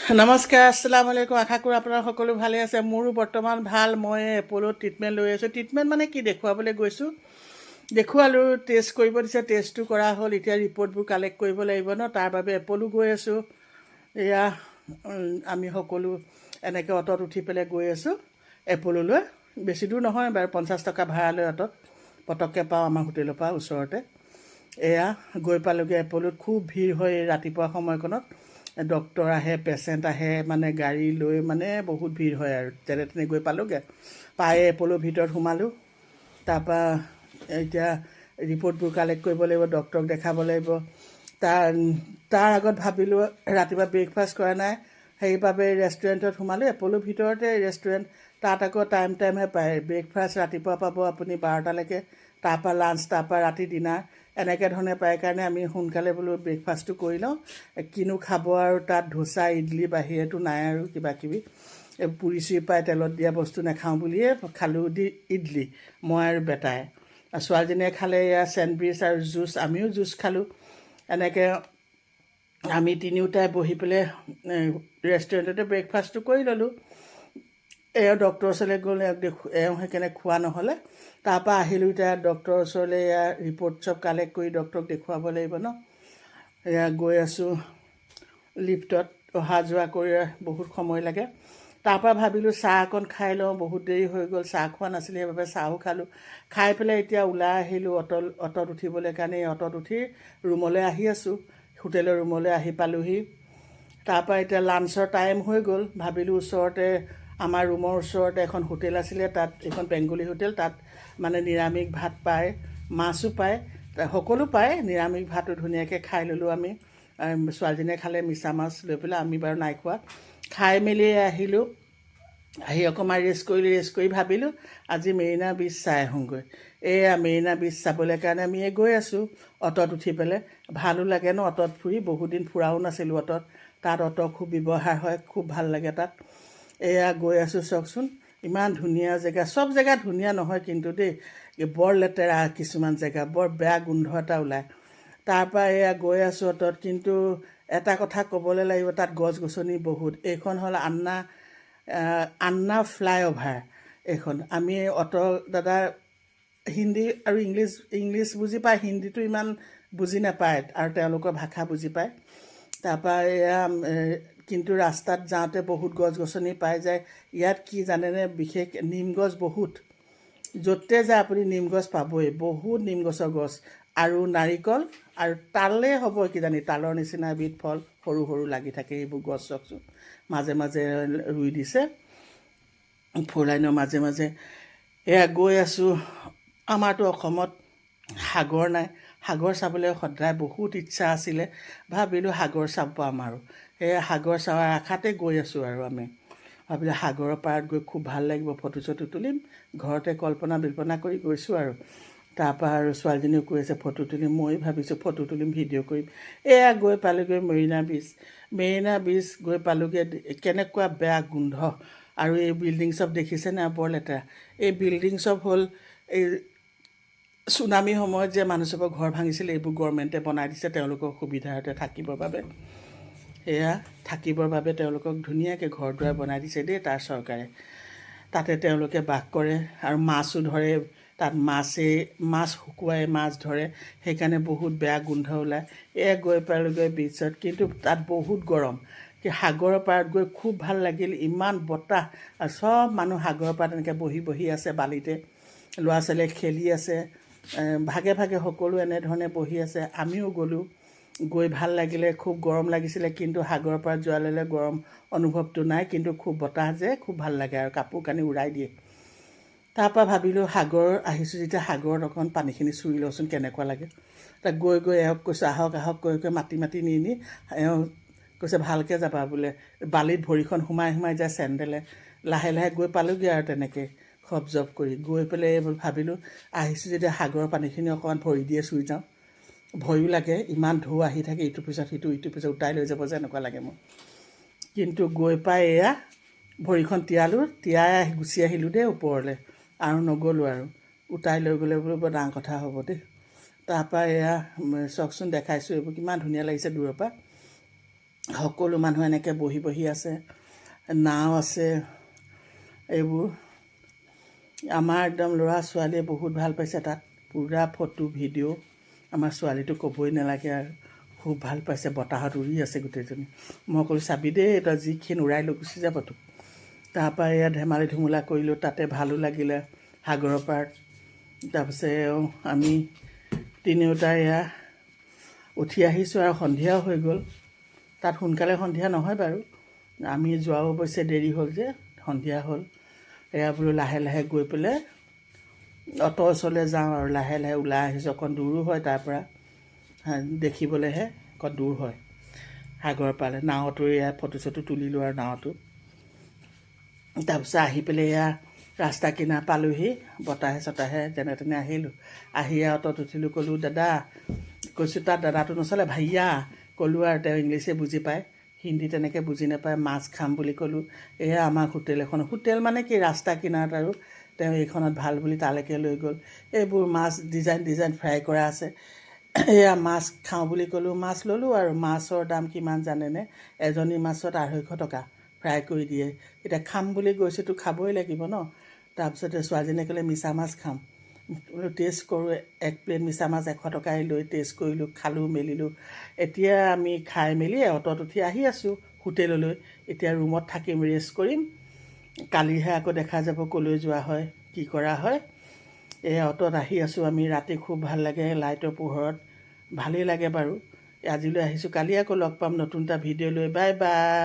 নমস্কাৰ, আসসালামু আলাইকুম। আশা কৰোঁ আপোনাৰ সকলো ভালে আছে। মোৰো বৰ্তমান ভাল। মই এপ'লত ট্ৰিটমেণ্ট লৈ আছোঁ। ট্ৰিটমেণ্ট মানে কি, দেখুৱাবলৈ গৈছোঁ, দেখুৱালোঁ, টেষ্ট কৰিব দিছে, টেষ্টটো কৰা হ'ল। এতিয়া ৰিপৰ্টবোৰ কালেক্ট কৰিব লাগিব ন, তাৰ বাবে এপ'লো গৈ আছোঁ। এয়া আমি সকলো এনেকৈ অ'টত উঠি পেলাই গৈ আছোঁ এপ'ললৈ। বেছি দূৰ নহয় বাৰু, 50 টকা ভাড়া লৈ অ'টত পটককৈ পাওঁ আমাৰ হোটেলৰ পৰা ওচৰতে। এয়া গৈ পালোঁগৈ এপ'লত। খুব ভিৰ হয় এই ৰাতিপুৱা সময়কণত। ডক্তৰ আহে, পেচেণ্ট আহে, মানে গাড়ী লৈ মানে বহুত ভিৰ হয় আৰু যেনে তেনে গৈ পালোঁগৈ। পায়ে এপ'লৰ ভিতৰত সোমালোঁ। তাৰপৰা এতিয়া ৰিপৰ্টবোৰ কালেক্ট কৰিব লাগিব, ডক্তৰক দেখাব লাগিব। তাৰ আগত ভাবিলোঁ ৰাতিপুৱা ব্ৰেকফাষ্ট কৰা নাই, সেইবাবে ৰেষ্টুৰেণ্টত সোমালোঁ। এপ'লৰ ভিতৰতে ৰেষ্টুৰেণ্ট, তাত আকৌ টাইমহে পায়। ব্ৰেকফাষ্ট ৰাতিপুৱা পাব আপুনি 12টালৈকে, তাৰপৰা লাঞ্চ, তাৰপৰা ৰাতি ডিনাৰ, এনেকৈ ধৰণে পায় কাৰণে আমি সোনকালে বোলো ব্ৰেকফাষ্টটো কৰি লওঁ। কিনো খাব আৰু তাত ধোচা, ইডলি, বাহিৰেতো নাই আৰু কিবাকিবি। পুৰি চুৰি পাই, তেলত দিয়া বস্তু নাখাওঁ বুলিয়ে খালোঁ ইডলি, মই আৰু বেটাই। ছোৱালীজনীয়ে খালে এয়া চেণ্ডউইচ আৰু জুচ, আমিও জুচ খালোঁ। এনেকৈ আমি তিনিওটাই বহি পেলাই ৰেষ্টুৰেণ্টতে ব্ৰেকফাষ্টটো কৰি ল'লোঁ। এওঁ ডক্টৰৰ ওচৰলৈ গ'ল, এওঁ সেইকাৰণে খোৱা নহ'লে। তাৰপৰা আহিলোঁ এতিয়া ডক্টৰৰ ওচৰলৈ। এয়া ৰিপৰ্ট চব কালেক্ট কৰি ডক্টৰক দেখুৱাব লাগিব ন। এয়া গৈ আছোঁ লিফ্টত, অহা যোৱা কৰি বহুত সময় লাগে। তাৰপৰা ভাবিলোঁ চাহ অকণ খাই লওঁ, বহুত দেৰি হৈ গ'ল, চাহ খোৱা নাছিলোঁ, সেইবাবে চাহো খালোঁ। খাই পেলাই এতিয়া ওলাই আহিলোঁ অ'টত উঠিবলৈ কাৰণে। অ'টত উঠি ৰুমলৈ আহি আছোঁ, হোটেলৰ ৰুমলৈ আহি পালোঁহি। তাৰপৰা এতিয়া লাঞ্চৰ টাইম হৈ গ'ল। ভাবিলোঁ ওচৰতে, আমাৰ ৰুমৰ ওচৰতে এখন হোটেল আছিলে, তাত এখন বেংগলী হোটেল, তাত মানে নিৰামিষ ভাত পায়, মাছো পায়, সকলো পায়। নিৰামিষ ভাতো ধুনীয়াকৈ খাই ল'লোঁ আমি। ছোৱালীজনীয়ে খালে মিছা মাছ লৈ পেলাই, আমি বাৰু নাই খোৱা। খাই মেলি আহিলোঁ। আহি অকণমান ৰেষ্ট কৰি ভাবিলোঁ আজি মেৰিনা বীচ চাই আহোঁগৈ। এয়া মেৰিনা বীচ চাবলৈ কাৰণে আমি গৈ আছোঁ অ'টত উঠি পেলাই। ভালো লাগে ন অ'টত ফুৰি, বহুত দিন ফুৰাও নাছিলোঁ অ'টত। তাত অ'ট খুব ব্যৱহাৰ হয়, খুব ভাল লাগে তাত। এয়া গৈ আছোঁ, চাওকচোন ইমান ধুনীয়া জেগা। চব জেগা ধুনীয়া নহয় কিন্তু দেই, বৰ লেতেৰা কিছুমান জেগা, বৰ বেয়া গোন্ধ এটা ওলায়। তাৰপৰা এয়া গৈ আছোঁ অ'টত। কিন্তু এটা কথা ক'বলৈ লাগিব, তাত গছ গছনি বহুত। এইখন হ'ল আন্না ফ্লাইঅভাৰ এইখন। আমি অ'ট দাদা হিন্দী আৰু ইংলিছ বুজি পায়, হিন্দীটো ইমান বুজি নাপায়, আৰু তেওঁলোকৰ ভাষা বুজি পায়। তাৰপৰা এয়া কিন্তু ৰাস্তাত যাওঁতে বহুত গছ গছনি পাই যায়। ইয়াত কি জানেনে, বিশেষ নিম গছ বহুত, য'তে যায় আপুনি নিম গছ পাবই, বহুত নিম গছৰ গছ। আৰু নাৰিকল, আৰু তালে হ'ব কিজানি, তালৰ নিচিনা এবিধ ফল সৰু সৰু লাগি থাকে এইবোৰ গছ। চাওকচোন মাজে মাজে ৰুই দিছে, ফ'ৰ লাইনৰ মাজে মাজে। এয়া গৈ আছোঁ। আমাৰতো অসমত সাগৰ নাই, সাগৰ চাবলৈ সদায় বহুত ইচ্ছা আছিলে। ভাবিলোঁ সাগৰ চাব পাম আৰু, সেয়া সাগৰ চোৱাৰ আশাতে গৈ আছোঁ আৰু আমি। ভাবিলোঁ সাগৰৰ পাৰত গৈ খুব ভাল লাগিব, ফটো চটো তুলিম। ঘৰতে কল্পনা কৰি গৈছোঁ আৰু। তাৰপৰা আৰু ছোৱালীজনীও কৈ আছে ফটো তুলিম, ময়ো ভাবিছোঁ ফটো তুলিম, ভিডিঅ' কৰিম। এয়া গৈ পালোঁগৈ মেৰিনা বীচ। মেৰিনা বীচ গৈ পালোঁগৈ, কেনেকুৱা বেয়া গোন্ধ। আৰু এই বিল্ডিং চব দেখিছেনে, বৰ লেতেৰা। এই বিল্ডিং চব হ'ল এই চুনামিৰ সময়ত যে মানুহচবৰ ঘৰ ভাঙিছিলে, এইবোৰ গভৰ্ণমেণ্টে বনাই দিছে তেওঁলোকৰ সুবিধাৰ্থে থাকিবৰ বাবে। এয়া থাকিবৰ বাবে তেওঁলোকক ধুনীয়াকৈ ঘৰ দুৱাৰ বনাই দিছে দেই তাৰ চৰকাৰে। তাতে তেওঁলোকে বাস কৰে আৰু মাছো ধৰে। তাত মাছ শুকুৱাই মাছ ধৰে, সেইকাৰণে বহুত বেয়া গোন্ধ ওলায়। এয়া গৈ পালোঁগৈ বীচত, কিন্তু তাত বহুত গৰম। সাগৰৰ পাৰত গৈ খুব ভাল লাগিল, ইমান বতাহ, আৰু চব মানুহ সাগৰৰ পাৰত এনেকৈ বহি আছে বালিতে। ল'ৰা ছোৱালীয়ে খেলি আছে, ভাগে ভাগে সকলো এনেধৰণে বহি আছে। আমিও গ'লোঁ, গৈ ভাল লাগিলে। খুব গৰম লাগিছিলে, কিন্তু সাগৰৰ পাৰত যোৱাৰ লগে লগে গৰম অনুভৱটো নাই, কিন্তু খুব বতাহ যে, খুব ভাল লাগে আৰু কাপোৰ কানি উৰাই দিয়ে। তাৰপৰা ভাবিলোঁ সাগৰ আহিছোঁ যেতিয়া, সাগৰত অকণ পানীখিনি চুই লওঁচোন কেনেকুৱা লাগে। তাত গৈ এওঁক কৈছোঁ আহক কৈ মাতি নি এওঁ কৈছে ভালকৈ যাবা বোলে। বালিত ভৰিখন সোমাই যায় চেণ্ডেলে। লাহে লাহে গৈ পালোঁগৈ আৰু তেনেকৈ খপ জপ কৰি। গৈ পেলাই ভাবিলোঁ আহিছোঁ যেতিয়া সাগৰৰ পানীখিনি অকণমান ভৰি দিয়ে চুই যাওঁ। ভয়ো লাগে, ইমান ঢৌ আহি থাকে, ইটোৰ পিছত সিটো উটাই লৈ যাব যে এনেকুৱা লাগে মোৰ। কিন্তু গৈ পাই এয়া ভৰিখন তিয়াই গুচি আহিলোঁ দেই ওপৰলৈ, আৰু নগ'লোঁ আৰু। উটাই লৈ গ'লে বোলো বৰ ডাঙৰ কথা হ'ব দেই। তাৰপৰা এয়া চাওকচোন দেখাইছোঁ, এইবোৰ কিমান ধুনীয়া লাগিছে দূৰৰ পৰা। সকলো মানুহ এনেকৈ বহি বহি আছে, নাও আছে। এইবোৰ আমাৰ একদম ল'ৰা ছোৱালীয়ে বহুত ভাল পাইছে তাত, পূৰা ফটো ভিডিঅ'। আমাৰ ছোৱালীটো ক'বই নালাগে আৰু, খুব ভাল পাইছে, বতাহত উৰি আছে গোটেইজনী। মই ক'লোঁ চাবি দেই, তই যিখিনি উৰাই লৈ গুচি যাব তোক। তাৰপৰা এয়া ধেমালি ধুমুলা কৰিলোঁ, তাতে ভালো লাগিলে সাগৰৰ পাৰত। তাৰপিছত আমি তিনিওটা এয়া উঠি আহিছোঁ আৰু সন্ধিয়াও হৈ গ'ল। তাত সোনকালে সন্ধিয়া নহয় বাৰু, আমি যোৱাও অৱশ্যে দেৰি হ'ল যে সন্ধিয়া হ'ল। এয়া বোলো লাহে লাহে গৈ পেলাই অ'টোৰ ওচৰলৈ যাওঁ আৰু লাহে লাহে ওলাই আহিছোঁ। অকণ দূৰো হয় তাৰপৰা, দেখিবলৈহে অকণ দূৰ হয় সাগৰৰ পাৰলৈ। নাৱতো এয়া ফটো চটো তুলিলোঁ আৰু নাৱতো। তাৰপিছত আহি পেলাই এয়া ৰাস্তা কিনাৰ পালোঁহি, বতাহে চতাহে যেনে তেনে আহিলোঁ। আহি অ'টোত উঠিলোঁ, ক'লোঁ দাদা, কৈছোঁ তাত দাদাটো নচলে ভাইয়া ক'লোঁ আৰু তেওঁ ইংলিছে বুজি পায়, হিন্দী তেনেকৈ বুজি নাপায়। মাছ খাম বুলি ক'লোঁ। এয়া আমাৰ হোটেল এখন, হোটেল মানে কি ৰাস্তা কিনাৰত আৰু, তেওঁ এইখনত ভাল বুলি তালৈকে লৈ গ'ল। এইবোৰ মাছ ডিজাইন ডিজাইন ফ্ৰাই কৰা আছে। এয়া মাছ খাওঁ বুলি ক'লোঁ, মাছ ল'লোঁ আৰু। মাছৰ দাম কিমান জানেনে? এজনী মাছত 250 টকা ফ্ৰাই কৰি দিয়ে। এতিয়া খাম বুলি গৈছোঁতো খাবই লাগিব ন। তাৰপিছতে ছোৱালীজনীয়ে ক'লে মিছা মাছ খাম, বোলো টেষ্ট কৰোঁ। 1 প্লেট মিছা মাছ 100 টকাই লৈ টেষ্ট কৰিলোঁ, খালোঁ মেলিলোঁ। এতিয়া আমি খাই মেলি অ'টোত উঠি আহি আছোঁ হোটেললৈ। এতিয়া ৰুমত থাকিম, ৰেষ্ট কৰিম। কালিহে আকৌ দেখা যাব ক'লৈ যোৱা হয়, কি কৰা হয়। এই অ'টোত আহি আছোঁ আমি। ৰাতি খুব ভাল লাগে লাইটৰ পোহৰত, ভালেই লাগে বাৰু। আজিলৈ আহিছোঁ, কালি আকৌ লগ পাম নতুন এটা ভিডিঅ' লৈ। Bye bye.